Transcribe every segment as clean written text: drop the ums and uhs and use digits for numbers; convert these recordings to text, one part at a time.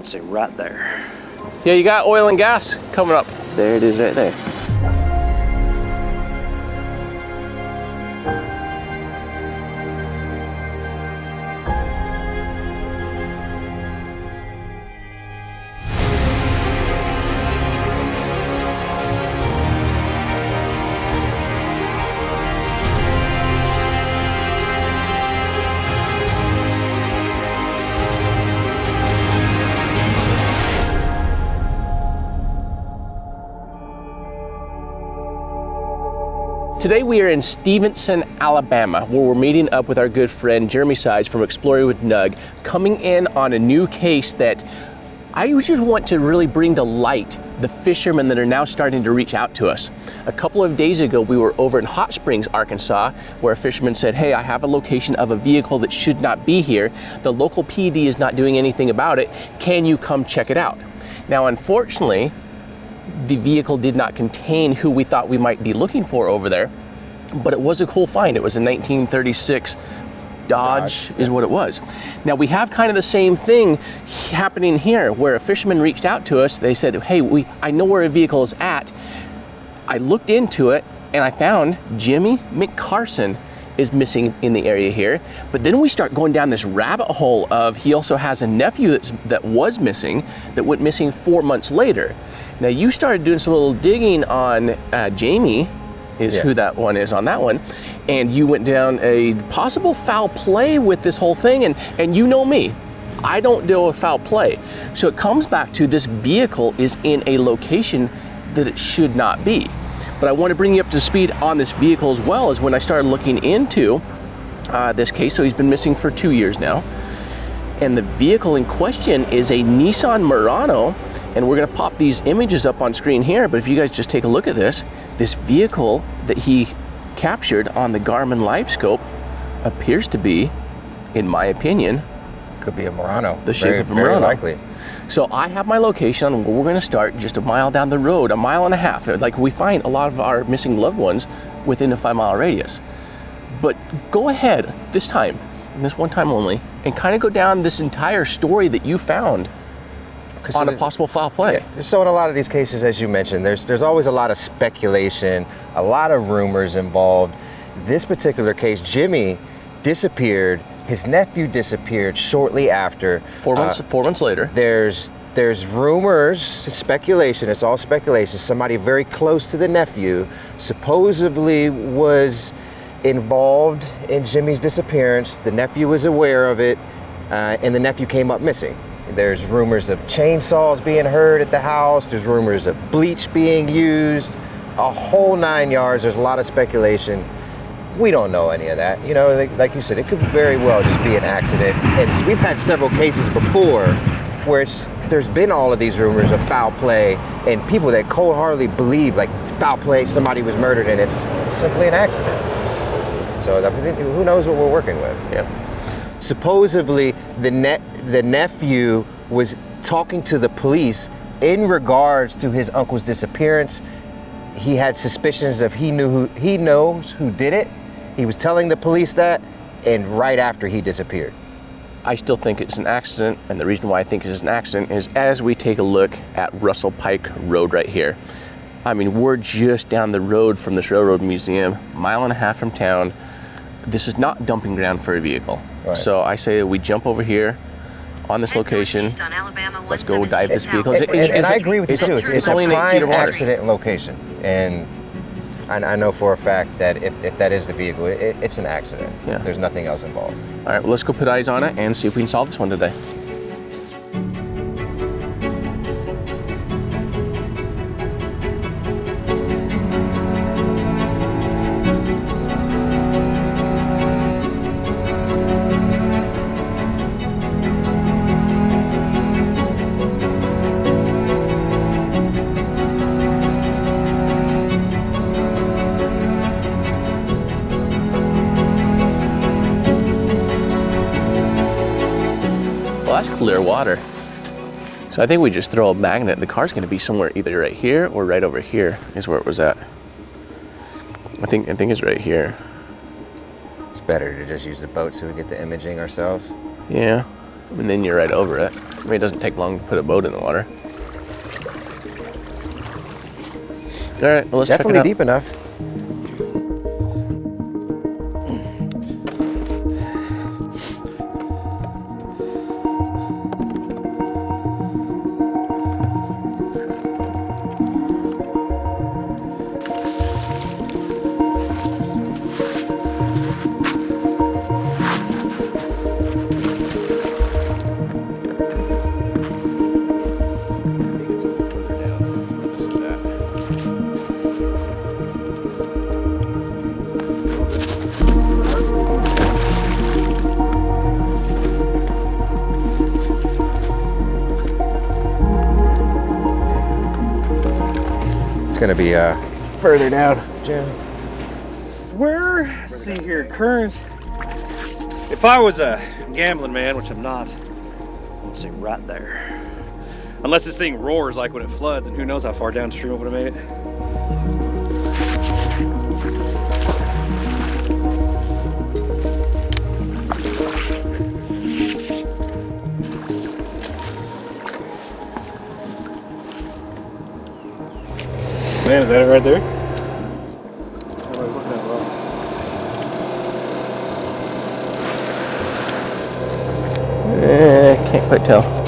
See, right there. Yeah, you got oil and gas coming up. There it is right there. Today we are in Stevenson, Alabama, where we're meeting up with our good friend Jeremy Sides from Exploring with Nug, coming in on a new case that I just want to really bring to light the fishermen that are now starting to reach out to us. A couple of days ago, we were over in Hot Springs, Arkansas, where a fisherman said, hey, I have a location of a vehicle that should not be here. The local PD is not doing anything about it. Can you come check it out? Now, unfortunately, the vehicle did not contain who we thought we might be looking for over there, but it was a cool find. It was a 1936 Dodge is what it was. Now we have kind of the same thing happening here, where a fisherman reached out to us. They said, hey, I know where a vehicle is at. I looked into it and I found Jimmy McCarson is missing in the area here. But then we start going down this rabbit hole of he also has a nephew that was missing, that went missing 4 months later. Now you started doing some little digging on Jamie, who that one is on that one, and you went down a possible foul play with this whole thing, and you know me, I don't deal with foul play. So it comes back to this vehicle is in a location that it should not be. But I want to bring you up to speed on this vehicle as well, as when I started looking into this case. So he's been missing for 2 years now, and the vehicle in question is a Nissan Murano. And we're gonna pop these images up on screen here, but if you guys just take a look at this vehicle that he captured on the Garmin LiveScope appears to be, in my opinion, could be a Murano. The shape of a Murano. Very likely. So I have my location on where we're gonna start, just a mile down the road, a mile and a half. Like, we find a lot of our missing loved ones within a 5-mile radius. But go ahead this time, and this one time only, and kind of go down this entire story that you found on a possible foul play. Yeah. So in a lot of these cases, as you mentioned, there's always a lot of speculation, a lot of rumors involved. This particular case, Jimmy disappeared. His nephew disappeared shortly after. 4 months later. There's rumors, speculation. It's all speculation. Somebody very close to the nephew supposedly was involved in Jimmy's disappearance. The nephew was aware of it, and the nephew came up missing. There's rumors of chainsaws being heard at the house. There's rumors of bleach being used, a whole 9 yards. There's a lot of speculation. We don't know any of that. You know, like you said, it could very well just be an accident. And we've had several cases before where there's been all of these rumors of foul play and people that cold-heartedly believe, like, foul play, somebody was murdered, and it's simply an accident. So who knows what we're working with? Yeah. Supposedly, the nephew was talking to the police in regards to his uncle's disappearance. He had suspicions of he knows who did it. He was telling the police that, and right after he disappeared. I still think it's an accident, and the reason why I think it's an accident is as we take a look at Russell Pike Road right here. I mean, we're just down the road from this railroad museum, a mile and a half from town. This is not dumping ground for a vehicle. Right. So I say we jump over here on this location. Let's go dive this vehicle. And I agree with you too. It's only a 8 feet of prime water. accident location, and I know for a fact that if that is the vehicle, it's an accident. Yeah. There's nothing else involved. All right, well, let's go put eyes on it and see if we can solve this one today. Well, that's clear water. So I think we just throw a magnet. The car's gonna be somewhere either right here or right over here is where it was at. I think it's right here. It's better to just use the boat so we get the imaging ourselves. Yeah, and then you're right over it. I mean, it doesn't take long to put a boat in the water. All right, well, let's Definitely check it out. deep enough. It's gonna be further down, Jim. See here, current. If I was a gambling man, which I'm not, I would say right there. Unless this thing roars like when it floods, and who knows how far downstream it would have made it. Man, is that it right there? Can't quite tell.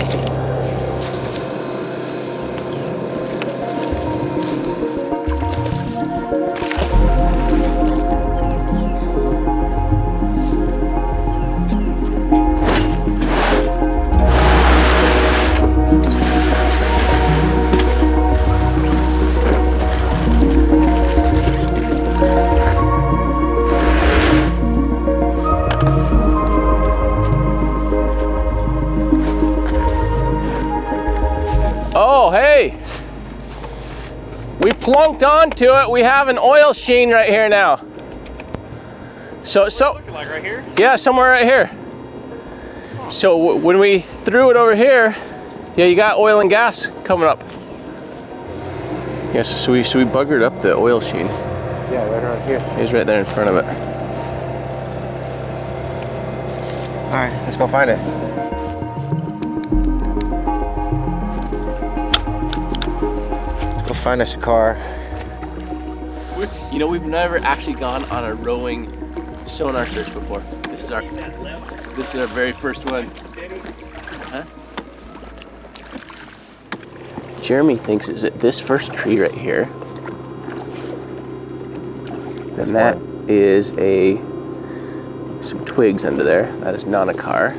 Oh, hey! We plunked onto it. We have an oil sheen right here now. So, Looking like right here? yeah, somewhere right here. So when we threw it over here, yeah, you got oil and gas coming up. Yes, so we buggered up the oil sheen. Yeah, right around here. It's right there in front of it. All right, let's go find it. Let's go find us a car. You know, we've never actually gone on a rowing sonar search before. This is our very first one. Huh? Jeremy thinks it's at this first tree right here. And that is some twigs under there. That is not a car.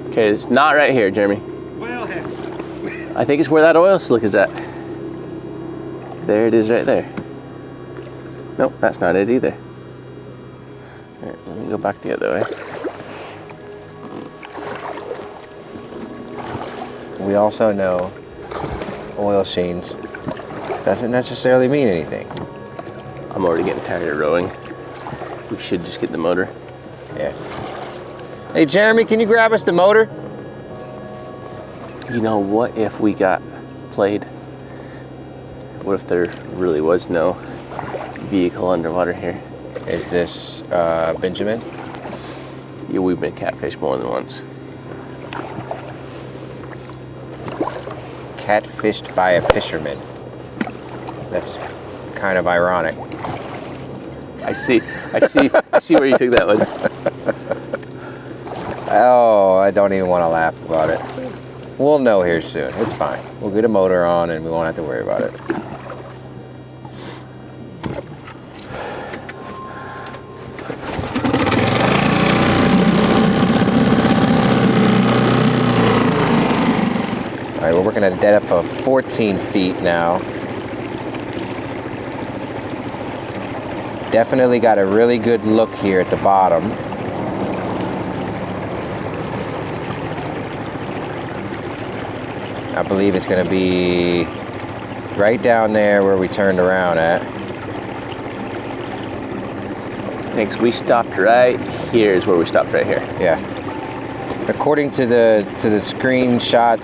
Okay, it's not right here, Jeremy. Well, heck. I think it's where that oil slick is at. There it is right there. Nope, that's not it either. All right, let me go back the other way. We also know oil sheens doesn't necessarily mean anything. I'm already getting tired of rowing. We should just get the motor. Yeah. Hey, Jeremy, can you grab us the motor? You know, what if we got played? What if there really was no vehicle underwater here? Is this Benjamin? Yeah, we've been catfished more than once. Catfished by a fisherman. That's kind of ironic. I see where you took that one. Oh, I don't even want to laugh about it. We'll know here soon. It's fine. We'll get a motor on and we won't have to worry about it. All right, we're working at a depth of 14 feet now. Definitely got a really good look here at the bottom. I believe it's going to be right down there where we turned around at. Thanks, we stopped right here is where we stopped right here. Yeah. According to the screenshot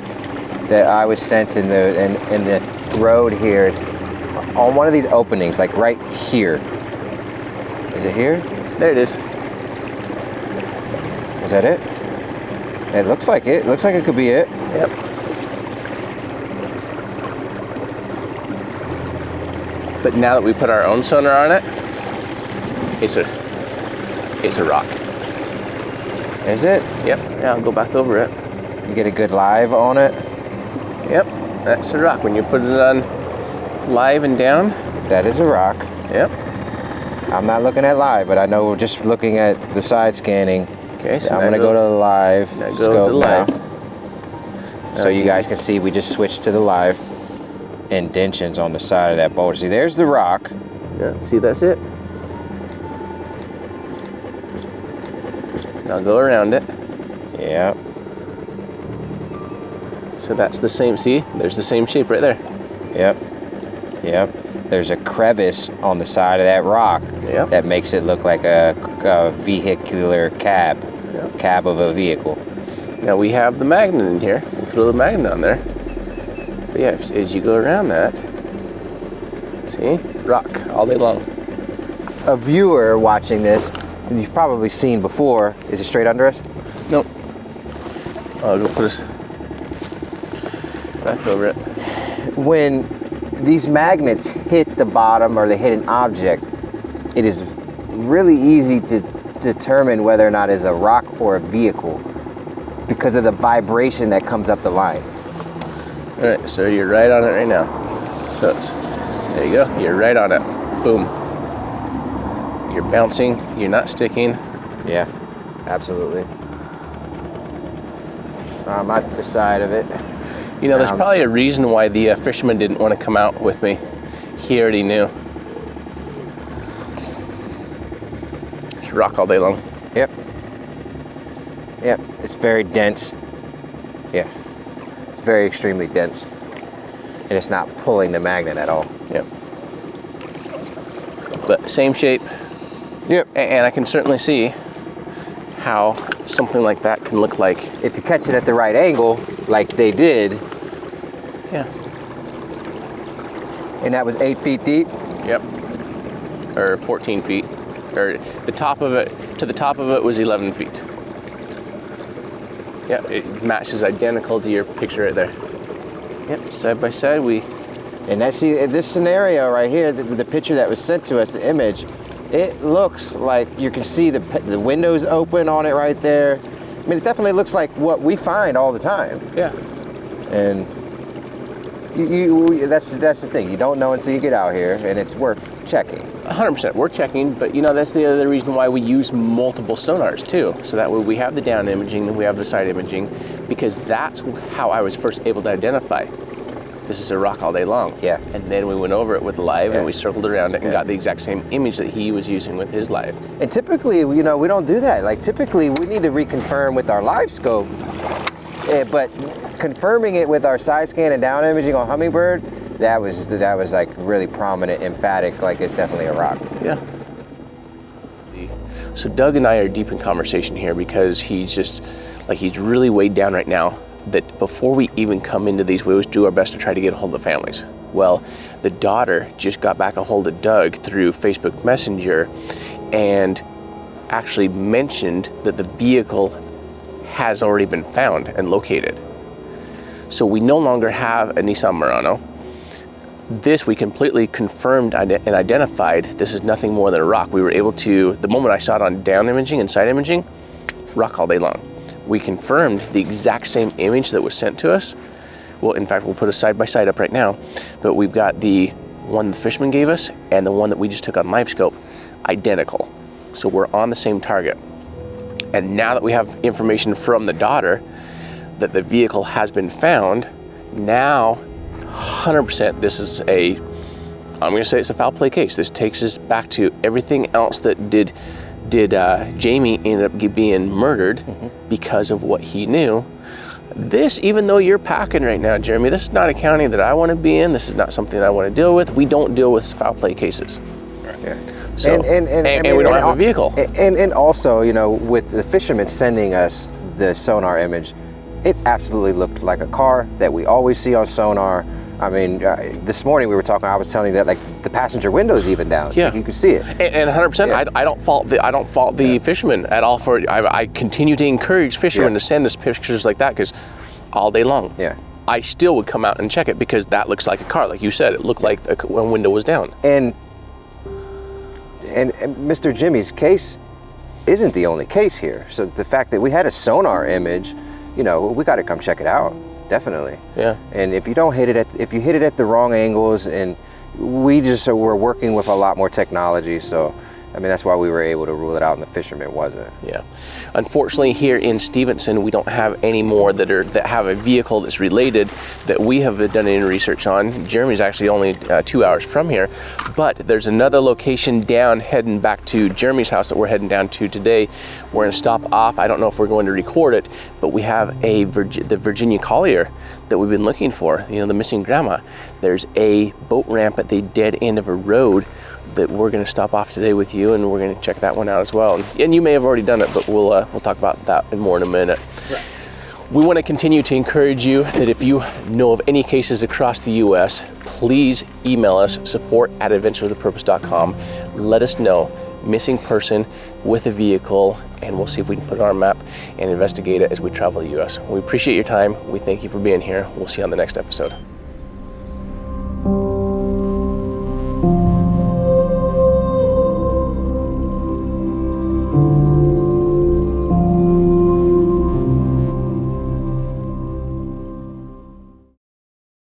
that I was sent in the road here, it's on one of these openings, like right here. Is it here? There it is. Is that it? It looks like it. Looks like it could be it. Yep. But now that we put our own sonar on it, it's a rock. Is it? Yep. Yeah, I'll go back over it. You get a good live on it? Yep. That's a rock. When you put it on live and down. That is a rock. Yep. I'm not looking at live, but I know we're just looking at the side scanning. Okay, so I'm gonna go to the live scope now. So you guys can see we just switched to the live indentions on the side of that boulder. See, there's the rock. Yeah, see, that's it. Now go around it. Yeah. So that's the same, see? There's the same shape right there. Yep. Yep. There's a crevice on the side of that rock that makes it look like a vehicular cab. Yep. Cab of a vehicle. Now we have the magnet in here. We'll throw the magnet on there. But yeah, as you go around that, see? Rock all day long. A viewer watching this, and you've probably seen before, is it straight under us? Nope. I'll go put us back over it. When these magnets hit the bottom or they hit an object, it is really easy to determine whether or not it's a rock or a vehicle because of the vibration that comes up the line. All right, so you're right on it right now. So there you go, you're right on it. Boom. You're bouncing, you're not sticking. Yeah, absolutely. I'm at the side of it. You know, there's probably a reason why the fisherman didn't want to come out with me. He already knew. It's rock all day long. Yep. Yep, it's very dense. Yeah, it's very extremely dense. And it's not pulling the magnet at all. Yep. But same shape. Yep. And I can certainly see how something like that can look like. If you catch it at the right angle, like they did. Yeah. And that was 8 feet deep? Yep. Or 14 feet. Or the top of it, to the top of it was 11 feet. Yeah, it matches identical to your picture right there. Yep, side by side And that's, see, this scenario right here, the picture that was sent to us, the image, it looks like you can see the windows open on it right there. I mean, it definitely looks like what we find all the time. Yeah. And that's the thing. You don't know until you get out here, and it's worth checking. 100%. We're checking, but you know, that's the other reason why we use multiple sonars too. So that way we have the down imaging, then we have the side imaging, because that's how I was first able to identify this is a rock all day long. Yeah. And then we went over it with the live and we circled around it and got the exact same image that he was using with his live. And typically, you know, we don't do that. Like typically we need to reconfirm with our live scope, but confirming it with our side scan and down imaging on Hummingbird, that was like really prominent, emphatic, like it's definitely a rock. Yeah. So Doug and I are deep in conversation here because he's really weighed down right now that before we even come into these, we always do our best to try to get a hold of the families. Well, the daughter just got back a hold of Doug through Facebook Messenger and actually mentioned that the vehicle has already been found and located. So we no longer have a Nissan Murano. This we completely confirmed and identified this is nothing more than a rock. We were able to, the moment I saw it on down imaging and side imaging, rock all day long. We confirmed the exact same image that was sent to us. Well, in fact, we'll put a side by side up right now, but we've got the one the fisherman gave us and the one that we just took on LiveScope, identical. So we're on the same target. And now that we have information from the daughter that the vehicle has been found, now 100% this is I'm gonna say it's a foul play case. This takes us back to everything else that did Jamie ended up being murdered because of what he knew. This, even though you're packing right now, Jeremy, this is not a county that I want to be in. This is not something I want to deal with. We don't deal with foul play cases. Yeah. So, and we don't have a vehicle. And also, you know, with the fisherman sending us the sonar image, it absolutely looked like a car that we always see on sonar. I mean, this morning we were talking. I was telling you that like the passenger window is even down. Yeah, like, you can see it. And 100%. Yeah. I don't fault the fishermen at all for. I continue to encourage fishermen to send us pictures like that because all day long. Yeah. I still would come out and check it because that looks like a car, like you said. It looked like one window was down. And Mr. Jimmy's case isn't the only case here. So the fact that we had a sonar image, you know, we got to come check it out. Definitely. Yeah. And if you don't hit it if you hit it at the wrong angles, and we're working with a lot more technology, so I mean that's why we were able to rule it out and the fisherman wasn't. Yeah. Unfortunately, here in Stevenson, we don't have any more that have a vehicle that's related that we have done any research on. Jeremy's actually only 2 hours from here, but there's another location down heading back to Jeremy's house that we're heading down to today. We're gonna stop off. I don't know if we're going to record it, but we have the Virginia Collier that we've been looking for, you know, the missing grandma. There's a boat ramp at the dead end of a road that we're going to stop off today with you, and we're going to check that one out as well. And you may have already done it, but we'll talk about that more in a minute. Right. We want to continue to encourage you that if you know of any cases across the U.S., please email us, support@adventureofthepurpose.com. Let us know, missing person with a vehicle, and we'll see if we can put it on our map and investigate it as we travel the U.S. We appreciate your time. We thank you for being here. We'll see you on the next episode.